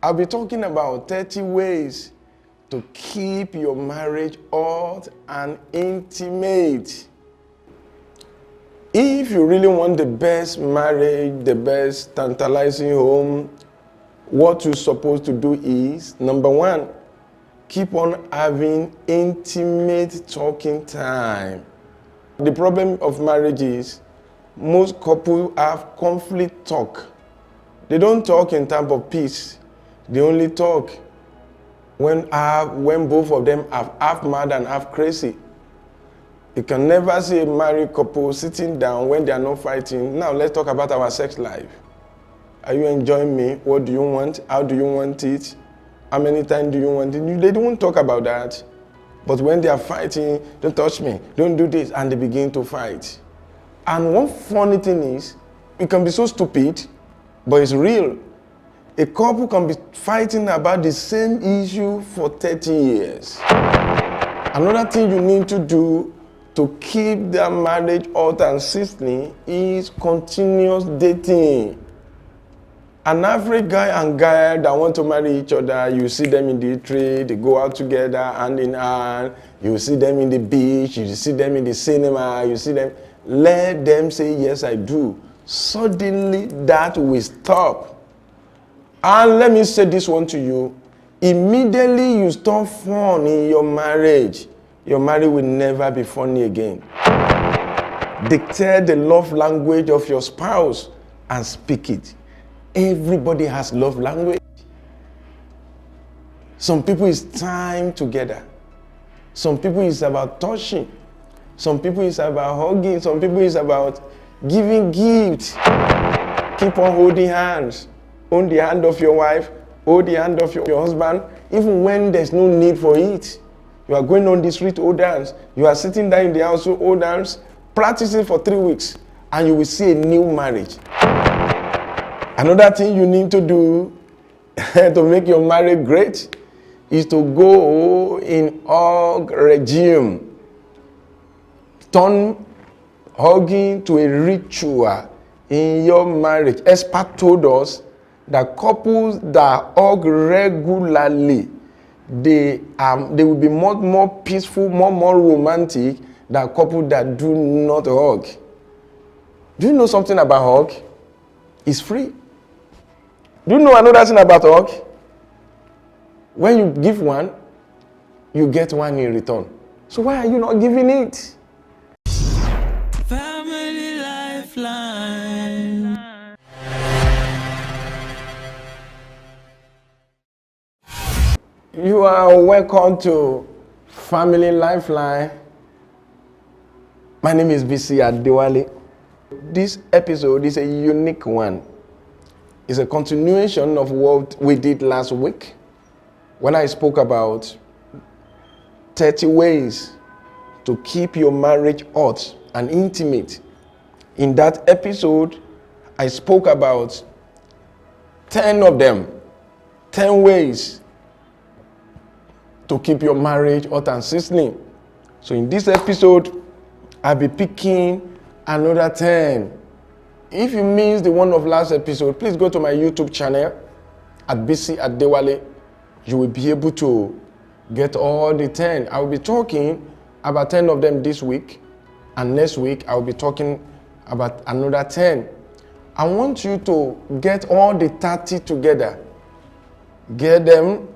I'll be talking about 30 ways to keep your marriage hot and intimate. If you really want the best marriage, the best tantalizing home, what you're supposed to do is, number one, keep on having intimate talking time. The problem of marriage is most couples have conflict talk. They don't talk in time of peace. They only talk when both of them are half mad and half crazy. You can never see a married couple sitting down when they are not fighting. Now let's talk about our sex life. Are you enjoying me? What do you want? How do you want it? How many times do you want it? They don't talk about that. But when they are fighting, don't touch me, don't do this, and they begin to fight. And one funny thing is, it can be so stupid, but it's real. A couple can be fighting about the same issue for 30 years. Another thing you need to do to keep their marriage hot and sizzling is continuous dating. An average guy and girl that want to marry each other, you see them in the tree, they go out together hand in hand, you see them in the beach, you see them in the cinema, you see them, let them say, yes, I do. Suddenly that will stop. And let me say this one to you. Immediately you stop fun in your marriage will never be funny again. Dictate the love language of your spouse and speak it. Everybody has love language. Some people it's time together. Some people it's about touching. Some people it's about hugging. Some people it's about giving gifts. Keep on holding hands. Hold the hand of your wife. Hold the hand of your husband. Even when there's no need for it. You are going on the street, hold hands. You are sitting there in the house, hold hands. Practice it for 3 weeks. And you will see a new marriage. Another thing you need to do to make your marriage great is to go in hug regime. Turn hugging to a ritual in your marriage. Experts told us that couples that hug regularly, they will be much more peaceful, more romantic than couples that do not hug. Do you know something about hug? It's free. Do you know another thing about hug? When you give one, you get one in return. So why are you not giving it? Family Lifeline. You are welcome to Family Lifeline. My name is Bisi Adewale. This episode is a unique one. It's a continuation of what we did last week when I spoke about 30 ways to keep your marriage hot and intimate. In that episode, I spoke about 10 of them, 10 ways to keep your marriage hot and sizzling. So in this episode, I'll be picking another 10. If you missed the one of last episode, please go to my YouTube channel at Bisi Adewale. You will be able to get all the 10. I will be talking about 10 of them this week, and next week I will be talking about another 10. I want you to get all the 30 together. Get them.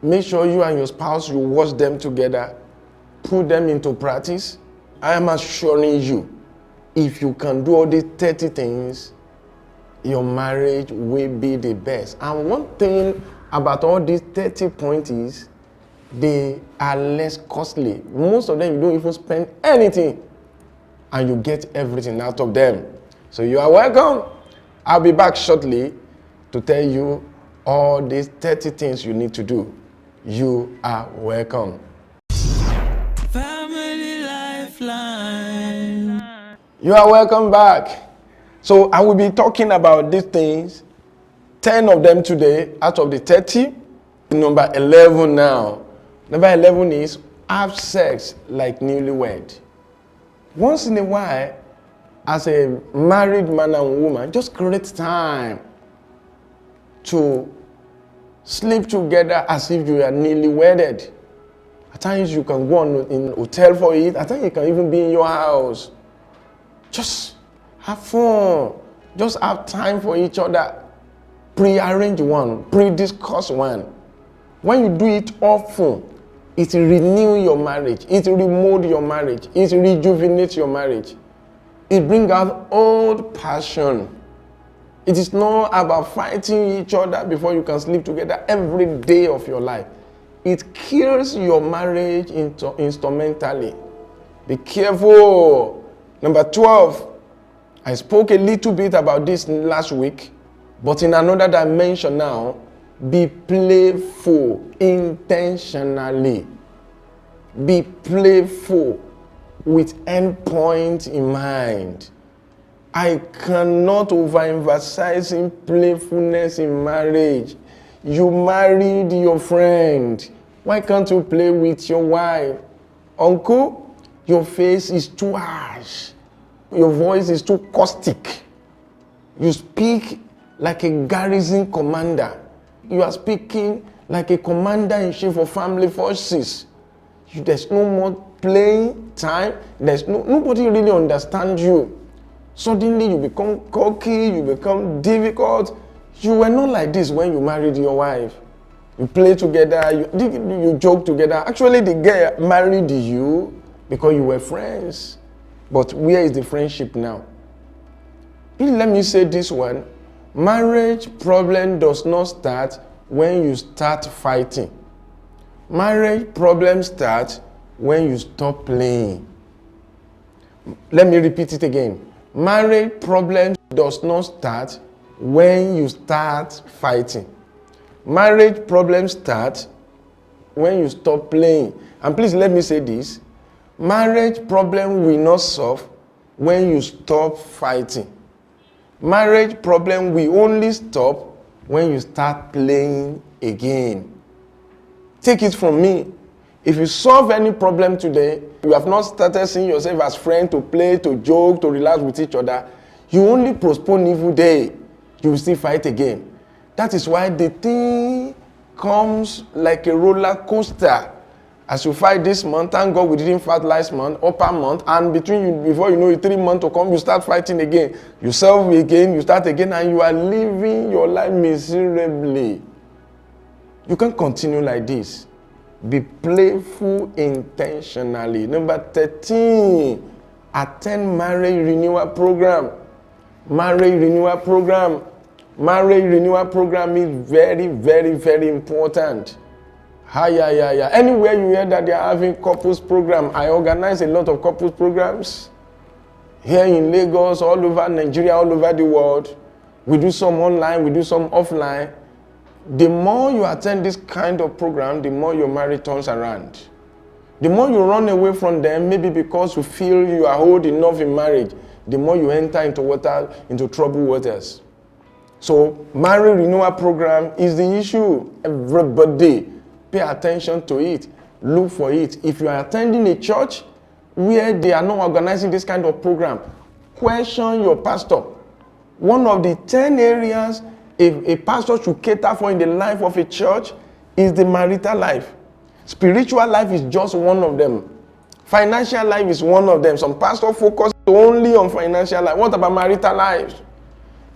Make sure you and your spouse, you watch them together. Put them into practice. I am assuring you, if you can do all these 30 things, your marriage will be the best. And one thing about all these 30 points is they are less costly. Most of them, you don't even spend anything, and you get everything out of them. So you are welcome. I'll be back shortly to tell you all these 30 things you need to do. You are welcome. Family Lifeline. You are welcome back. So I will be talking about these things, 10 of them today out of the 30. Number 11 now. Number 11 is have sex like newlywed. Once in a while, as a married man and woman, just create time to Sleep together as if you are newly wedded. At times you can go on in hotel for it. At times you can even be in your house. Just have fun. Just have time for each other. Pre-arrange one. Pre-discuss one. When you do it often, it renews your marriage. It remolds your marriage. It rejuvenates your marriage. It brings out old passion. It is not about fighting each other before you can sleep together every day of your life. It kills your marriage instrumentally. Be careful. Number 12. I spoke a little bit about this last week, but in another dimension now. Be playful intentionally. Be playful with end point in mind. I cannot overemphasize in playfulness in marriage. You married your friend. Why can't you play with your wife? Uncle, your face is too harsh. Your voice is too caustic. You speak like a garrison commander. You are speaking like a commander-in-chief of family forces. There's no more playing time. Nobody really understands you. Suddenly you become cocky, you become difficult. You were not like this when you married your wife. You play together, you joke together. Actually, the girl married you because you were friends. But where is the friendship now? Please let me say this one. Marriage problem does not start when you start fighting. Marriage problem starts when you stop playing. Let me repeat it again. Marriage problem does not start when you start fighting. Marriage problem starts when you stop playing. And please let me say this. Marriage problem will not solve when you stop fighting. Marriage problem will only stop when you start playing again. Take it from me. If you solve any problem today, you have not started seeing yourself as friends to play, to joke, to relax with each other, you only postpone evil day. You will still fight again. That is why the thing comes like a roller coaster. As you fight this month, thank God we didn't fight last month, upper month, and between you, before you know it, 3 months to come, you start fighting again. You solve again, you start again, and you are living your life miserably. You can't continue like this. Be playful intentionally. Number 13, attend marriage renewal program. Marriage renewal program. Marriage renewal program is very, very, very important. Anywhere you hear that they are having couples program, I organize a lot of couples programs here in Lagos, all over Nigeria, all over the world. We do some online, we do some offline. The more you attend this kind of program, the more your marriage turns around. The more you run away from them, maybe because you feel you are old enough in marriage, the more you enter into troubled waters. So, marriage renewal program is the issue. Everybody pay attention to it. Look for it. If you are attending a church where they are not organizing this kind of program, question your pastor. One of the 10 areas a pastor should cater for in the life of a church is the marital life. Spiritual life is just one of them. Financial life is one of them. Some pastors focus only on financial life. What about marital life?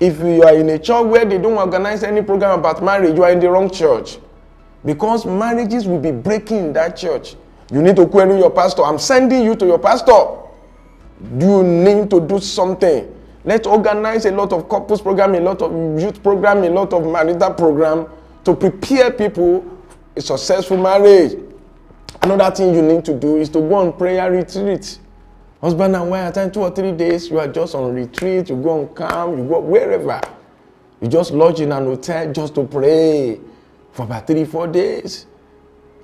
If you are in a church where they don't organize any program about marriage, you are in the wrong church. Because marriages will be breaking in that church. You need to query your pastor. I'm sending you to your pastor. You need to do something. Let's organize a lot of couples program, a lot of youth program, a lot of marital program to prepare people for a successful marriage. Another thing you need to do is to go on prayer retreat. Husband and wife, at 2 or 3 days, you are just on retreat, you go on camp, you go wherever. You just lodge in an hotel just to pray for about 3-4 days.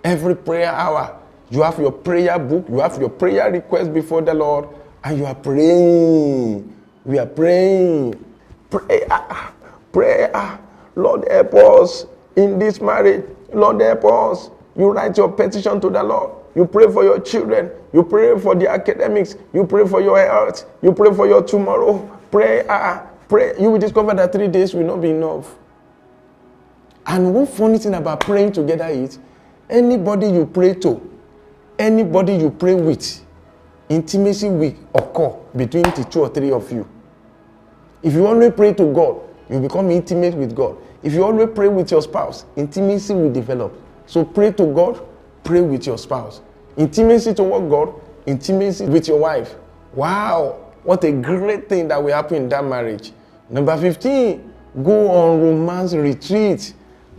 Every prayer hour, you have your prayer book, you have your prayer request before the Lord, and you are praying. We are praying. Prayer. Lord, help us in this marriage. Lord, help us. You write your petition to the Lord. You pray for your children. You pray for the academics. You pray for your health. You pray for your tomorrow. Pray. You will discover that 3 days will not be enough. And one funny thing about praying together is, anybody you pray to, anybody you pray with, intimacy will occur between the 2 or 3 of you. If you always pray to God, you become intimate with God. If you always pray with your spouse, intimacy will develop. So pray to God, pray with your spouse. Intimacy toward God, intimacy with your wife. Wow, what a great thing that will happen in that marriage. Number 15, go on romance retreat.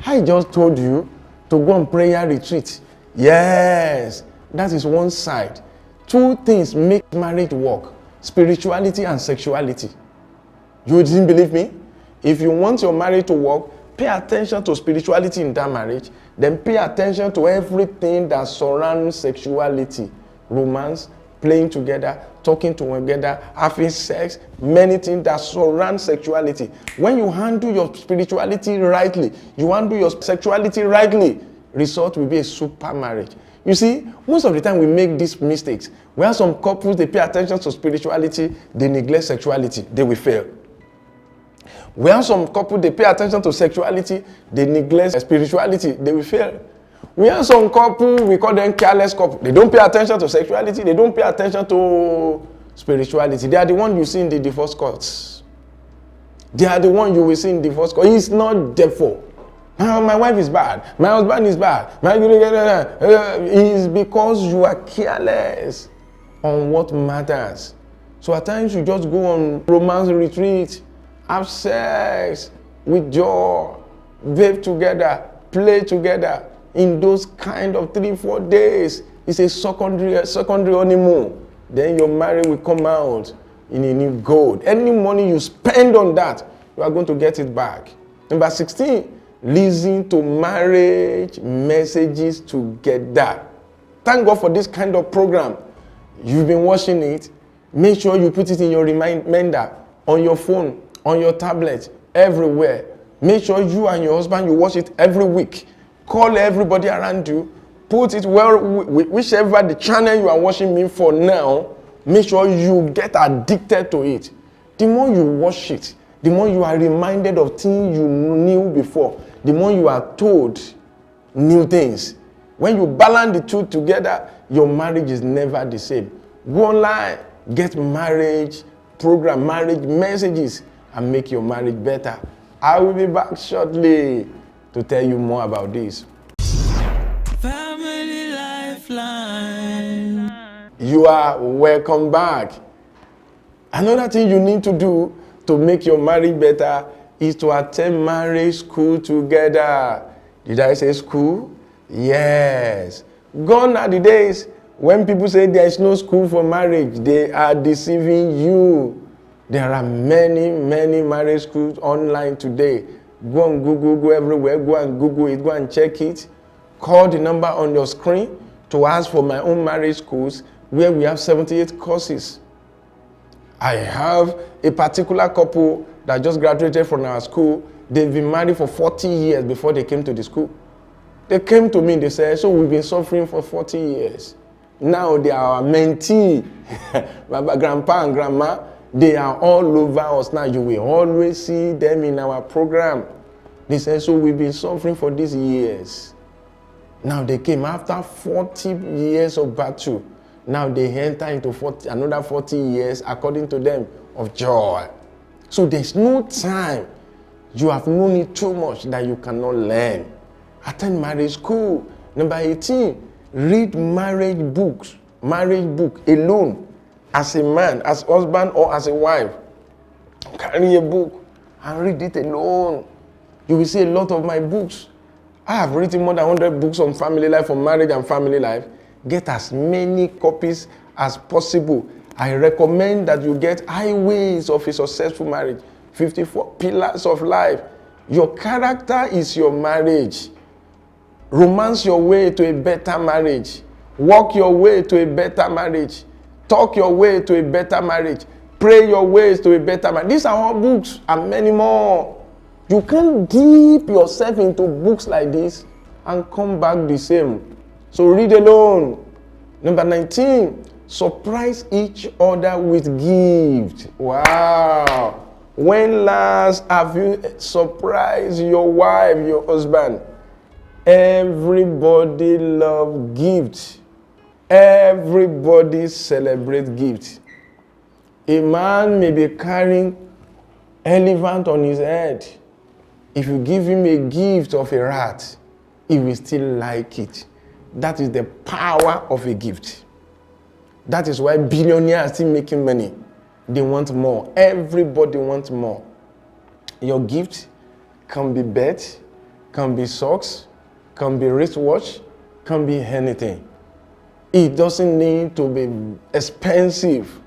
I just told you to go on prayer retreat. Yes, that is one side. 2 things make marriage work: spirituality and sexuality. You didn't believe me? If you want your marriage to work, pay attention to spirituality in that marriage, then pay attention to everything that surrounds sexuality. Romance, playing together, talking together, having sex, many things that surround sexuality. When you handle your spirituality rightly, you handle your sexuality rightly, result will be a super marriage. You see, most of the time we make these mistakes. Where some couples, they pay attention to spirituality, they neglect sexuality, they will fail. Where some couples, they pay attention to sexuality, they neglect spirituality, they will fail. We have some couple, we call them careless couple. They don't pay attention to sexuality, they don't pay attention to spirituality. They are the one you see in the divorce courts. They are the one you will see in divorce court. It's not therefore. My wife is bad, my husband is bad. It's because you are careless on what matters. So at times you just go on romance retreat, have sex with joy, babe together, play together. In those kind of 3-4 days, it's a secondary honeymoon. Then your marriage will come out in a new gold. Any money you spend on that, you are going to get it back. Number 16, listen to marriage messages together. Thank God for this kind of program. You've been watching it. Make sure you put it in your reminder, on your phone, on your tablet, everywhere. Make sure you and your husband, you watch it every week. Call everybody around you. Put it whichever the channel you are watching me for now. Make sure you get addicted to it. The more you watch it, the more you are reminded of things you knew before. The more you are told new things. When you balance the two together, your marriage is never the same. Go online, get marriage program, marriage messages, and make your marriage better. I will be back shortly to tell you more about this. Family Lifeline. You are welcome back. Another thing you need to do to make your marriage better is to attend marriage school together. Did I say school? Yes. Gone are the days when people say there is no school for marriage. They are deceiving you. There are many marriage schools online today. Go on Google, go everywhere, go and Google it, go and check it. Call the number on your screen to ask for my own marriage schools where we have 78 courses. I have a particular couple that just graduated from our school. They've been married for 40 years before they came to the school. They came to me, they said, so we've been suffering for 40 years. Now they are our mentee. Baba, grandpa and grandma, they are all over us now. You will always see them in our program. They said, so we've been suffering for these years. Now they came after 40 years of battle. Now they enter into another 40 years, according to them, of joy. So there's no time. You have known it too much that you cannot learn. Attend marriage school. Number 18, read marriage books. Marriage book alone. As a man, as husband or as a wife. Carry a book and read it alone. You will see a lot of my books. I have written more than 100 books on family life, on marriage and family life. Get as many copies as possible. I recommend that you get Highways of a Successful Marriage, 54 Pillars of Life. Your character is your marriage. Romance your way to a better marriage. Walk your way to a better marriage. Talk your way to a better marriage. Pray your ways to a better marriage. These are all books and many more. You can't dip yourself into books like this and come back the same. So read alone. Number 19, surprise each other with gifts. Wow. When last have you surprised your wife, your husband? Everybody love gifts. Everybody celebrate gifts. A man may be carrying elephant on his head. If you give him a gift of a rat, he will still like it. That is the power of a gift. That is why billionaires are still making money. They want more. Everybody wants more. Your gift can be bed, can be socks, can be wristwatch, can be anything. It doesn't need to be expensive,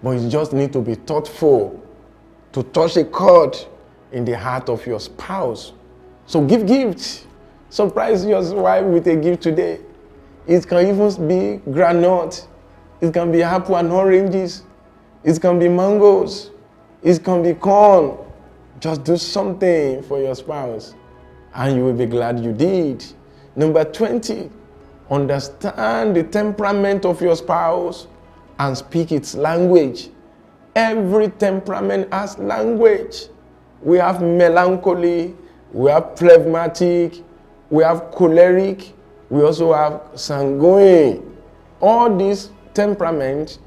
but it just needs to be thoughtful to touch a chord in the heart of your spouse. So give gifts. Surprise your wife with a gift today. It can even be granite. It can be apple and oranges. It can be mangoes. It can be corn. Just do something for your spouse and you will be glad you did. Number 20, understand the temperament of your spouse and speak its language. Every temperament has language. We have melancholy, we have phlegmatic, we have choleric, we also have sanguine. All these temperaments,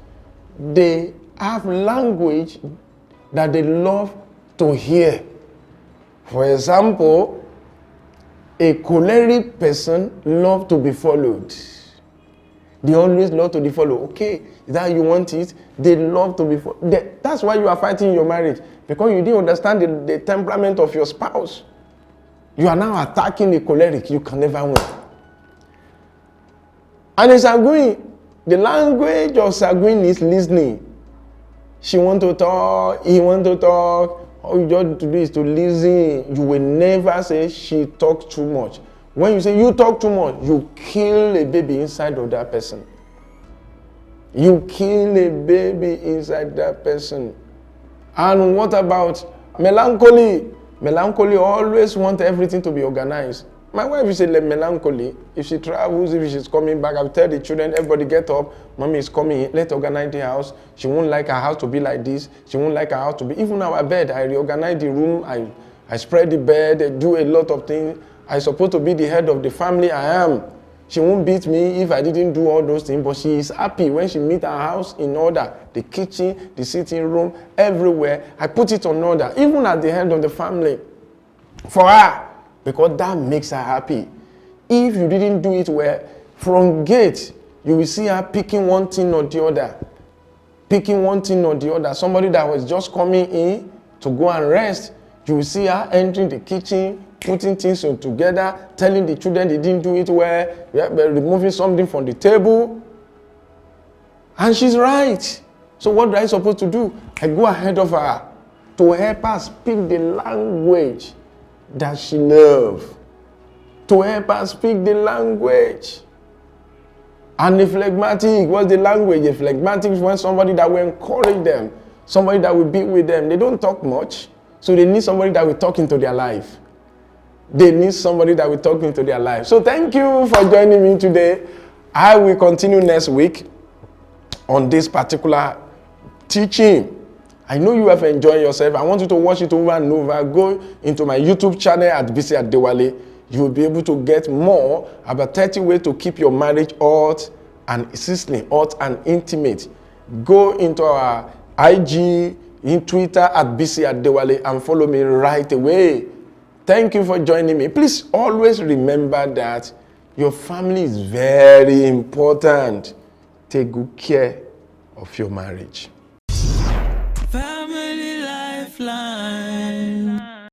they have language that they love to hear. For example, a choleric person loves to be followed. They always love to be followed. Okay, is that you want it? They love to be followed. That's why you are fighting your marriage, because you didn't understand the temperament of your spouse. You are now attacking the choleric. You can never win. And a sanguine, the language of sanguine is listening. She wants to talk, he wants to talk. All you just do is to listen. You will never say she talks too much. When you say you talk too much, you kill a baby inside of that person. You kill a baby inside that person. And what about melancholy? Melancholy always wants everything to be organized. My wife is a melancholy. If she travels, if she's coming back, I will tell the children, everybody get up. Mommy is coming in. Let's organize the house. She won't like her house to be like this. She won't like her house to be. Even our bed, I reorganize the room. I spread the bed. I do a lot of things. I'm supposed to be the head of the family. I am. She won't beat me if I didn't do all those things. But she is happy when she meets her house in order. The kitchen, the sitting room, everywhere. I put it on order. Even at the head of the family. For her. Because that makes her happy. If you didn't do it well, from gate, you will see her picking one thing or the other. Picking one thing or the other. Somebody that was just coming in to go and rest, you will see her entering the kitchen, putting things together, telling the children they didn't do it well, removing something from the table. And she's right. So what am I supposed to do? I go ahead of her to help her speak the language that she loves, to help her speak the language. And the phlegmatic, what's the language? The phlegmatic is when somebody that will encourage them, somebody that will be with them. They don't talk much, so they need somebody that will talk into their life. They need somebody that will talk into their life. So thank you for joining me today. I will continue next week on this particular teaching. I know you have enjoyed yourself. I want you to watch it over and over. Go into my YouTube channel at Bisi Adewale. You will be able to get more about 30 ways to keep your marriage hot and sizzling, hot and intimate. Go into our IG, in Twitter at Bisi Adewale and follow me right away. Thank you for joining me. Please always remember that your family is very important. Take good care of your marriage. Family lifeline.